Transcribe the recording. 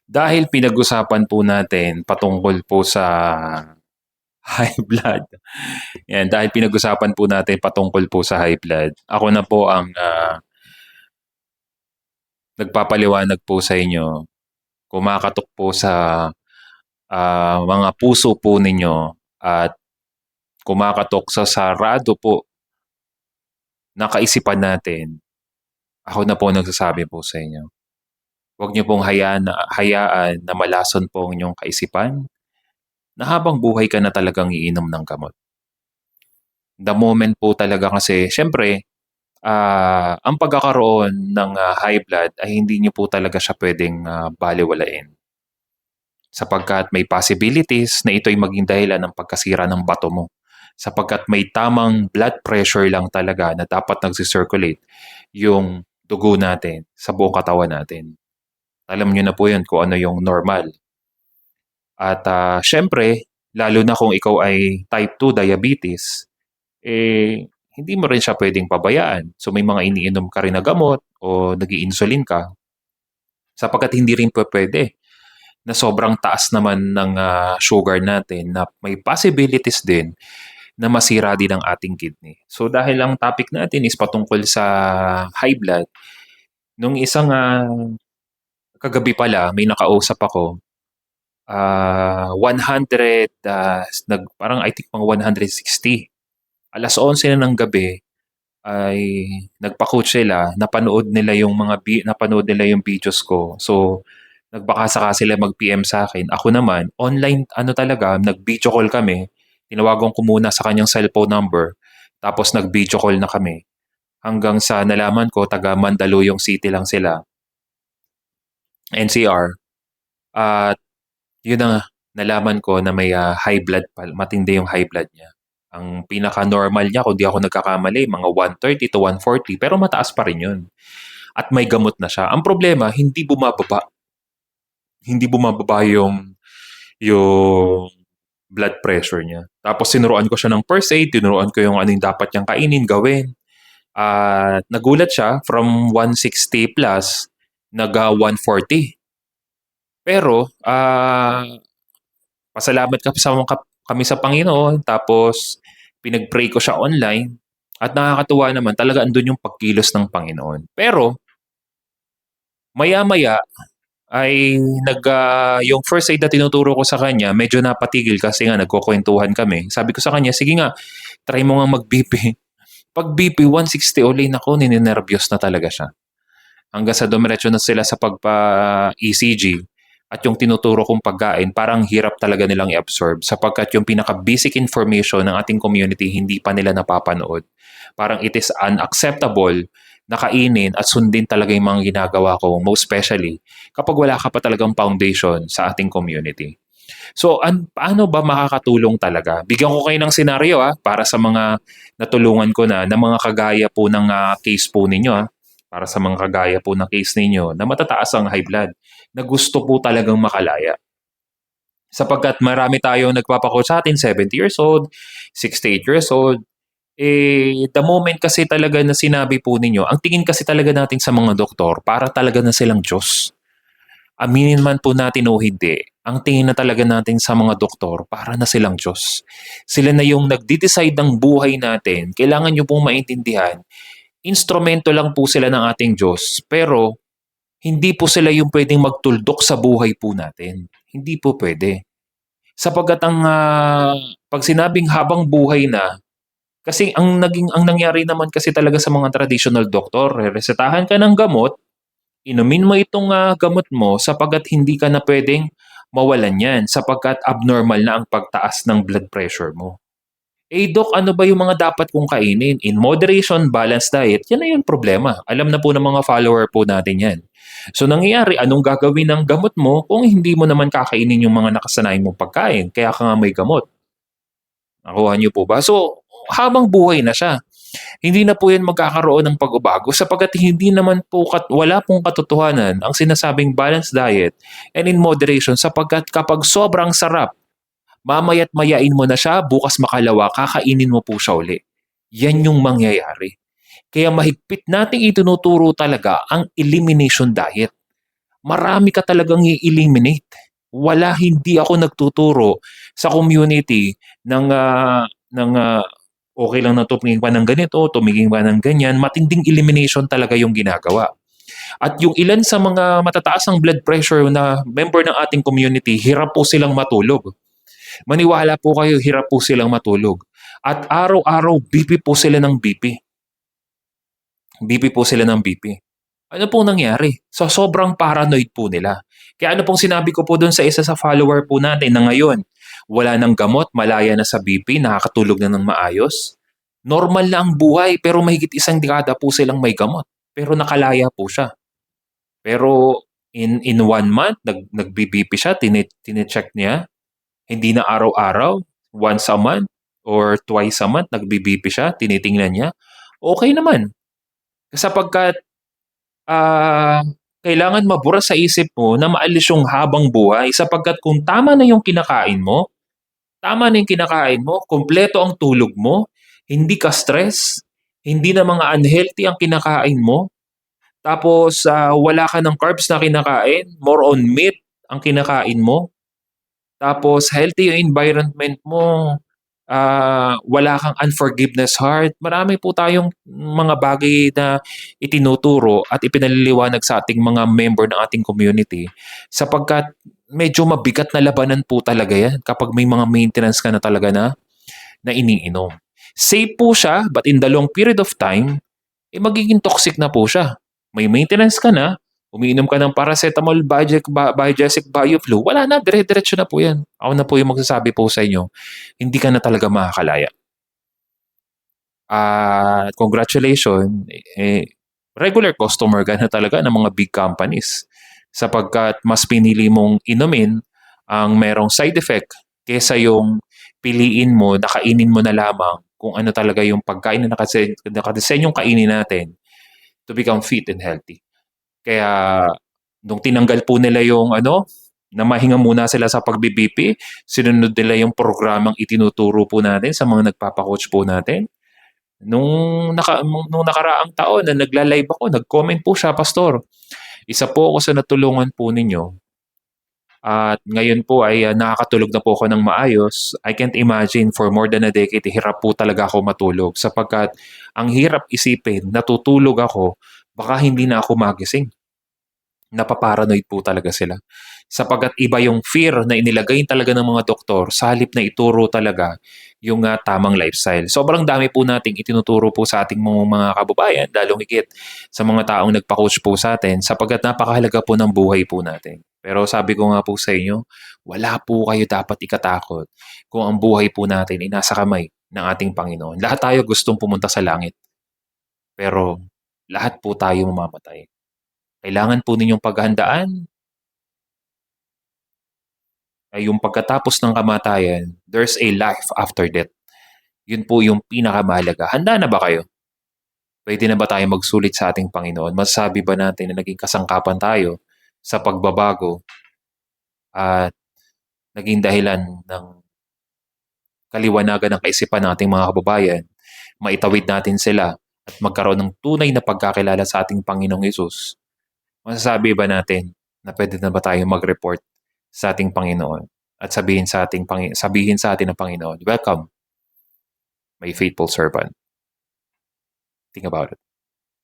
Dahil pinag-usapan po natin patungkol po sa high blood. Yan, dahil pinag-usapan po natin patungkol po sa high blood. Ako na po ang nagpapaliwanag po sa inyo. Kumakatok po sa mga puso po ninyo at kumakatok sa sarado po na kaisipan natin. Ako na po ang nagsasabi po sa inyo. Huwag niyo pong hayaan na malason po ang inyong kaisipan na habang buhay ka na talagang iinom ng gamot. The moment po talaga kasi, syempre, ang pagkakaroon ng high blood ay hindi niyo po talaga siya pwedeng balewalain. Sapagkat may possibilities na ito'y maging dahilan ng pagkasira ng bato mo. Sapagkat may tamang blood pressure lang talaga na dapat nagsisirculate yung dugo natin sa buong katawan natin. Alam niyo na po yun kung ano yung normal. At syempre, lalo na kung ikaw ay type 2 diabetes, hindi mo rin siya pwedeng pabayaan. So may mga iniinom ka rin na gamot o nag-i-insulin ka sapagkat hindi rin po pwede na sobrang taas naman ng sugar natin na may possibilities din na masira din ang ating kidney. So dahil ang topic natin is patungkol sa high blood, nung isang kagabi pala may nakausap ako, 100, parang I think mga 160. Alas 11 na ng gabi ay nagpa-coach sila, napanood nila yung videos ko. So, nagbaka saka sila mag-PM sa akin. Ako naman, online, nag-video call kami. Tinawagan ko muna sa kanyang cellphone number. Tapos nag-video call na kami. Hanggang sa nalaman ko, taga Mandaluyong City lang sila. NCR. At yun na nalaman ko na may high blood, matindi yung high blood niya. Ang pinaka-normal niya, kung di ako nagkakamali, mga 130 to 140, pero mataas pa rin yun. At may gamot na siya. Ang problema, hindi bumababa. Hindi bumababa yung blood pressure niya. Tapos sinuruan ko siya ng first aid, tinuruan ko yung anong dapat niyang kainin, gawin. At nagulat siya, from 160 plus, nag 140. Pero, pasalamat kami sa Panginoon, tapos pinag-pray ko siya online, at nakakatuwa naman, talaga andun yung pagkilos ng Panginoon. Pero, maya-maya, ay yung first aid na tinuturo ko sa kanya, medyo napatigil kasi nga nagkukwentuhan kami. Sabi ko sa kanya, sige nga, try mo nga mag-BP. Pag BP 160 ulit, nako, nininervyos na talaga siya. Hanggang sa dumiretso na sila sa pagpa-ECG, at yung tinuturo kong pagkain, parang hirap talaga nilang i-absorb sapagkat yung pinaka-basic information ng ating community hindi pa nila napapanood. Parang it is unacceptable na kainin at sundin talaga yung mga ginagawa ko, most especially kapag wala ka pa talagang foundation sa ating community. So, paano ba makakatulong talaga? Bigyan ko kayo ng senaryo para sa mga natulungan ko na mga kagaya po ng case po ninyo. Para sa mga kagaya po ng case ninyo na matataas ang high blood, na gusto po talagang makalaya. Sapagkat marami tayong nagpapako sa atin, 70 years old, 68 years old. The moment kasi talaga na sinabi po ninyo, ang tingin kasi talaga natin sa mga doktor, para talaga na silang Diyos. Aminin man po natin o hindi, ang tingin na talaga natin sa mga doktor, para na silang Diyos. Sila na yung nagde-decide ng buhay natin. Kailangan nyo pong maintindihan, instrumento lang po sila ng ating Diyos, pero hindi po sila yung pwedeng magtuldok sa buhay po natin. Hindi po pwede. Sapagkat pag sinabing habang buhay na, kasi ang nangyari naman kasi talaga sa mga traditional doctor, resetahan ka ng gamot, inumin mo itong gamot mo sapagkat hindi ka na pwedeng mawalan yan sapagkat abnormal na ang pagtaas ng blood pressure mo. Doc, ano ba yung mga dapat kong kainin? In moderation, balanced diet, yan na yung problema. Alam na po ng mga follower po natin yan. So nangyayari, anong gagawin ng gamot mo kung hindi mo naman kakainin yung mga nakasanayan mong pagkain? Kaya ka nga may gamot. Nakuha niyo po ba? So, habang buhay na siya, hindi na po yan magkakaroon ng pagbabago sapagkat hindi naman po wala pong katotohanan ang sinasabing balanced diet and in moderation sapagkat kapag sobrang sarap, mamaya't mayain mo na siya, bukas makalawa, kakainin mo po siya uli. Yan yung mangyayari. Kaya mahigpit nating itinuturo talaga ang elimination diet. marami ka talagang i-eliminate. Hindi ako nagtuturo sa community ng okay lang na tumingin ka ng ganito, tumingin ka ng ganyan. Matinding elimination talaga yung ginagawa. At yung ilan sa mga matataas ang blood pressure na member ng ating community, hirap po silang matulog. Maniwala po kayo, hirap po silang matulog. At araw-araw, BP po sila ng BP. BP po sila ng BP. Ano pong nangyari? So sobrang paranoid po nila. Kaya ano pong sinabi ko po doon sa isa sa follower po natin na ngayon, wala nang gamot, malaya na sa BP, nakakatulog na ng maayos. Normal na ang buhay pero mahigit isang dekada po silang may gamot. Pero nakalaya po siya. Pero in 1 month, nag-BP siya, tine-check niya. Hindi na araw-araw, once a month or twice a month, nag-BP siya, tinitingnan niya. Okay naman. Sapagkat kailangan mabura sa isip mo na maalis yung habang buhay sapagkat kung tama na yung kinakain mo, kumpleto ang tulog mo, hindi ka stress, hindi na mga unhealthy ang kinakain mo, tapos wala ka ng carbs na kinakain, more on meat ang kinakain mo, tapos healthy yung environment mo, wala kang unforgiveness heart. Marami po tayong mga bagay na itinuturo at ipinaliliwanag sa ating mga member ng ating community sapagkat medyo mabigat na labanan po talaga yan kapag may mga maintenance ka na talaga na iniinom. Safe po siya, but in the long period of time, magiging toxic na po siya. May maintenance ka na, umiinom ka ng paracetamol, biogesic, bioflu, wala na, dire-diretso na po yan. Ako na po yung magsasabi po sa inyo, hindi ka na talaga makakalaya. Congratulations, regular customer ka na talaga ng mga big companies sapagkat mas pinili mong inumin ang merong side effect kesa yung piliin mo, nakainin mo na lamang kung ano talaga yung pagkain na nakadesenyong kainin natin to become fit and healthy. Kaya nung tinanggal po nila yung na mahinga muna sila sa pagbi-BP, sinunod nila yung programang itinuturo po natin sa mga nagpapa-coach po natin. Nung nakaraang taon na nagla-live ako, nag-comment po siya, Pastor. Isa po ako sa natulungan po ninyo. At ngayon po ay nakakatulog na po ako ng maayos. I can't imagine for more than a decade, hirap po talaga ako matulog. Sapagkat ang hirap isipin, natutulog ako, baka hindi na ako magising. Napaparanoid po talaga sila. Sapagkat iba yung fear na inilagay talaga ng mga doktor sa halip na ituro talaga yung tamang lifestyle. Sobrang dami po nating itinuturo po sa ating mga kababayan, lalong higit sa mga taong nagpa-coach po sa atin sapagkat napakahalaga po ng buhay po natin. Pero sabi ko nga po sa inyo, wala po kayo dapat ikatakot kung ang buhay po natin ay nasa kamay ng ating Panginoon. Lahat tayo gustong pumunta sa langit. Pero lahat po tayo mamamatay. Kailangan po ninyong paghandaan ay yung pagkatapos ng kamatayan, there's a life after death. Yun po yung pinakamahalaga. Handa na ba kayo? Pwede na ba tayo magsulit sa ating Panginoon? Masasabi ba natin na naging kasangkapan tayo sa pagbabago at naging dahilan ng kaliwanagan ng kaisipan ng ating mga kababayan, maitawid natin sila at magkaroon ng tunay na pagkakilala sa ating Panginoong Yesus? Masasabi ba natin na pwede na ba tayo mag-report sa ating Panginoon at sabihin sa atin ng Panginoon, "Welcome, my faithful servant." Think about it.